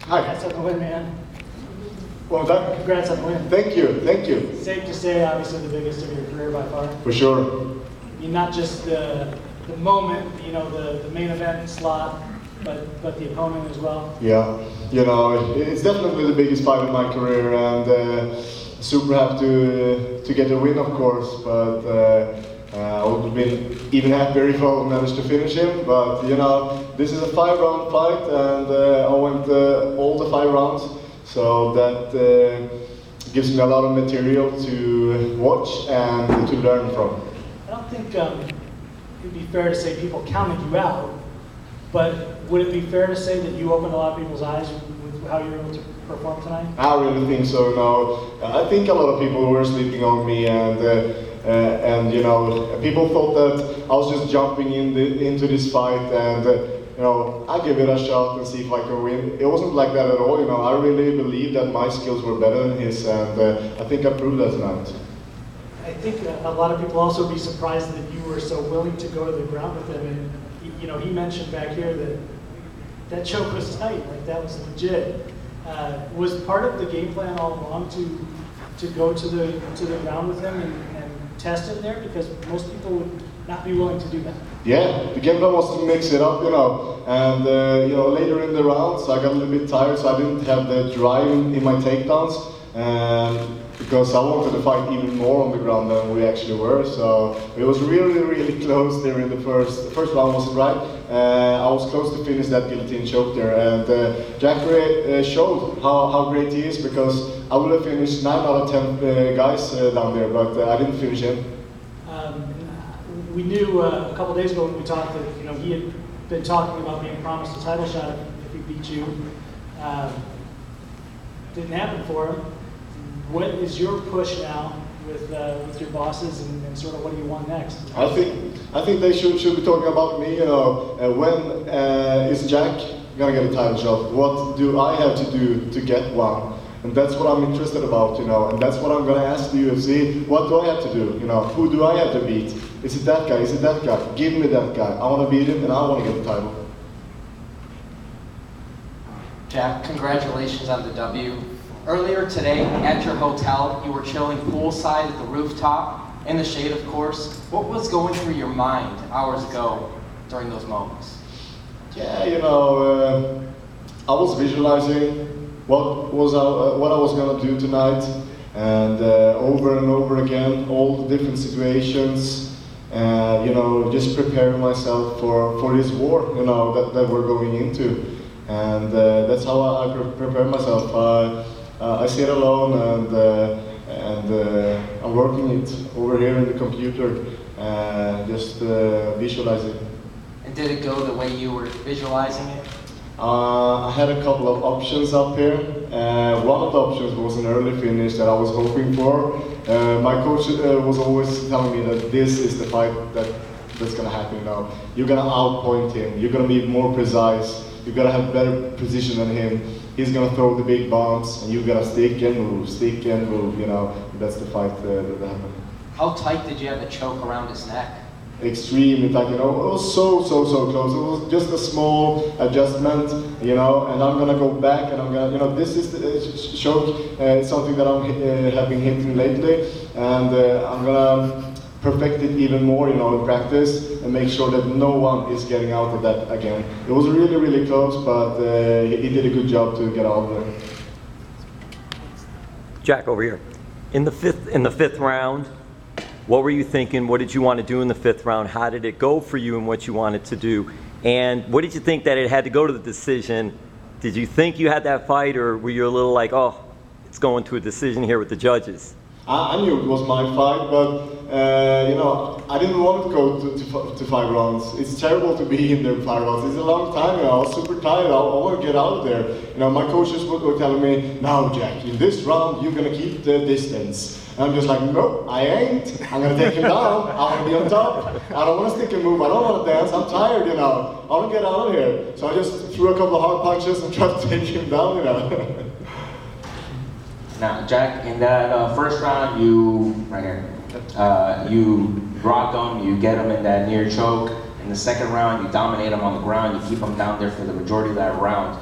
Hi. Congrats on the win, man. Well done. Congrats on the win. Thank you, thank you. Safe to say, obviously the biggest of your career by far. For sure. I mean, not just the moment, you know, the main event slot, but the opponent as well. Yeah, you know, it's definitely the biggest fight in my career, and super happy to get a win, of course. But I would have been even happier if I managed to finish him. But you know, this is a 5-round fight, and I went all the 5 rounds, so that gives me a lot of material to watch and to learn from. I don't think it'd be fair to say people counted you out, but would it be fair to say that you opened a lot of people's eyes with how you were able to perform tonight? I really think so. No, I think a lot of people were sleeping on me, and you know, people thought that I was just jumping into this fight, and you know, I give it a shot and see if I can win. It wasn't like that at all. You know, I really believe that my skills were better than his, and I think I proved that tonight. I think a lot of people also be surprised that you were so willing to go to the ground with him. And you know, he mentioned back here that that choke was tight, like that was legit. Was part of the game plan all along to go to the ground with him and test him there, because most people would not be willing to do that. Yeah, the game plan was to mix it up, you know, and you know, later in the rounds I got a little bit tired, so I didn't have the drive in my takedowns, because I wanted to fight even more on the ground than we actually were. So it was really close there in the first round, wasn't right. I was close to finish that guillotine choke there, and Jacare showed how great he is, because I would have finished 9 out of 10 guys down there, but I didn't finish him. We knew a couple days ago when we talked that, you know, he had been talking about being promised a title shot if he beat you. Didn't happen for him. What is your push now with your bosses, and sort of what do you want next? I think they should be talking about me. You know, when is Jack gonna get a title shot? What do I have to do to get one? And that's what I'm interested about, you know, and that's what I'm gonna ask the UFC. What do I have to do? You know, who do I have to beat? Is it that guy? Is it that guy? Give me that guy. I want to beat him, and I want to get the title. Jack, congratulations on the W. Earlier today, at your hotel, you were chilling poolside at the rooftop, in the shade, of course. What was going through your mind hours ago during those moments? Yeah, you know, I was visualizing what I was gonna do tonight, and over and over again, all the different situations. You know, just preparing myself for this war, you know, that we're going into, and that's how I prepare myself. I sit alone, and I'm working it over here in the computer, just visualizing. And did it go the way you were visualizing it? I had a couple of options up here. One of the options was an early finish that I was hoping for. My coach was always telling me that this is the fight that's going to happen now. You're going to outpoint him. You're going to be more precise. You're going to have better precision than him. He's going to throw the big bombs, and you're going to stick and move, you know. That's the fight that happened. How tight did you have the choke around his neck? Extremely tight, you know. It was so close. It was just a small adjustment, you know, and I'm gonna go back, and I'm gonna, you know, this is the choke, something that have been hitting lately, and I'm gonna perfect it even more, you know, in practice, and make sure that no one is getting out of that again. It was really close, but he did a good job to get out of there. Jack, over here. In the fifth round, what were you thinking? What did you want to do in the 5th round? How did it go for you and what you wanted to do? And what did you think that it had to go to the decision? Did you think you had that fight, or were you a little like, oh, it's going to a decision here with the judges? I knew it was my fight, but you know, I didn't want to go to 5 rounds. It's terrible to be in there 5 rounds. It's a long time, you know. I was super tired. I want to get out of there. You know, my coaches were telling me, "Now, Jack, in this round, you're gonna keep the distance." And I'm just like, "No, I ain't. I'm gonna take him down. I want to be on top. I don't want to stick and move. I don't want to dance. I'm tired, you know. I want to get out of here." So I just threw a couple of hard punches and tried to take him down, you know. Now, Jack, in that first round, you rock him, you get him in that near choke. In the second round, you dominate him on the ground, you keep him down there for the majority of that round.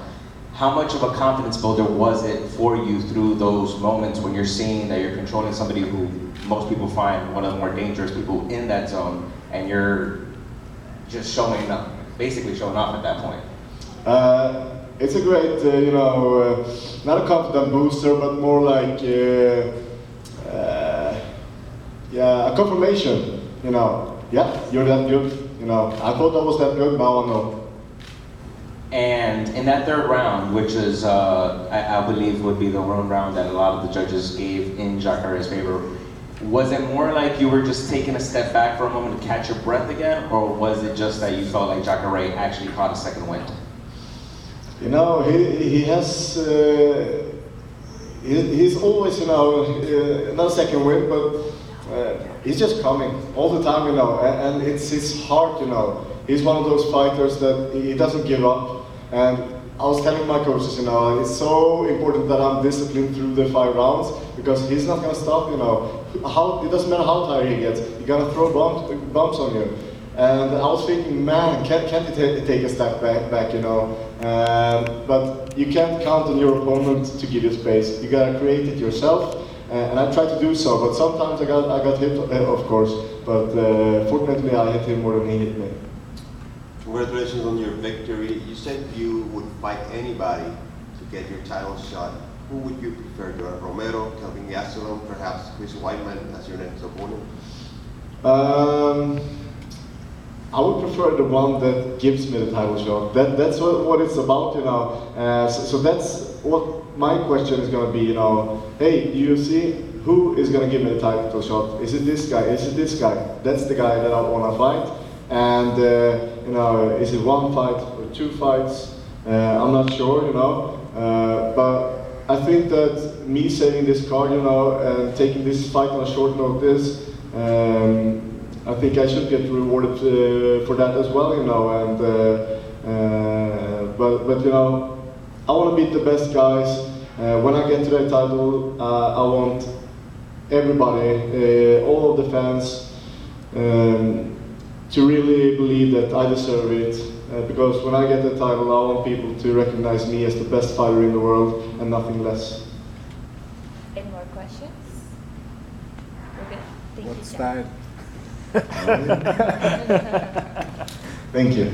how much of a confidence builder was it for you through those moments when you're seeing that you're controlling somebody who most people find one of the more dangerous people in that zone, and you're just showing up, basically showing off at that point? It's a great, not a confident booster, but more like, a confirmation. Yeah, you're that good. I thought I was that good, now I know. And in that third round, which is, I believe would be the one round that a lot of the judges gave in Jacare's favor, was it more like you were just taking a step back for a moment to catch your breath again, or was it just that you felt like Jacare actually caught a second wind? He has, he's always, not a second wind, but he's just coming all the time, and it's his heart, He's one of those fighters that he doesn't give up. And I was telling my coaches, it's so important that I'm disciplined through the 5 rounds, because he's not going to stop, it doesn't matter how tired he gets, he's going to throw bumps on you. And I was thinking, man, can't he take a step back, but you can't count on your opponent to give you space. You got to create it yourself, and I try to do so, but sometimes I got hit, of course, but fortunately I hit him more than he hit me. Congratulations on your victory. You said you would fight anybody to get your title shot. Who would you prefer, Yoel Romero, Kelvin Gastelum, perhaps Chris Weidman as your next opponent? I would prefer the one that gives me the title shot. That's what it's about, So that's what my question is going to be, Hey, UFC, who is going to give me the title shot? Is it this guy? Is it this guy? That's the guy that I want to fight. And is it 1 fight or 2 fights? I'm not sure, but I think that me saving this card, and taking this fight on a short notice, I think I should get rewarded for that as well, and but I want to beat the best guys. When I get to that title, I want everybody, all of the fans, to really believe that I deserve it, because when I get the title, I want people to recognize me as the best fighter in the world and nothing less. Any more questions? We're gonna thank What's you, Jack. that? Thank you.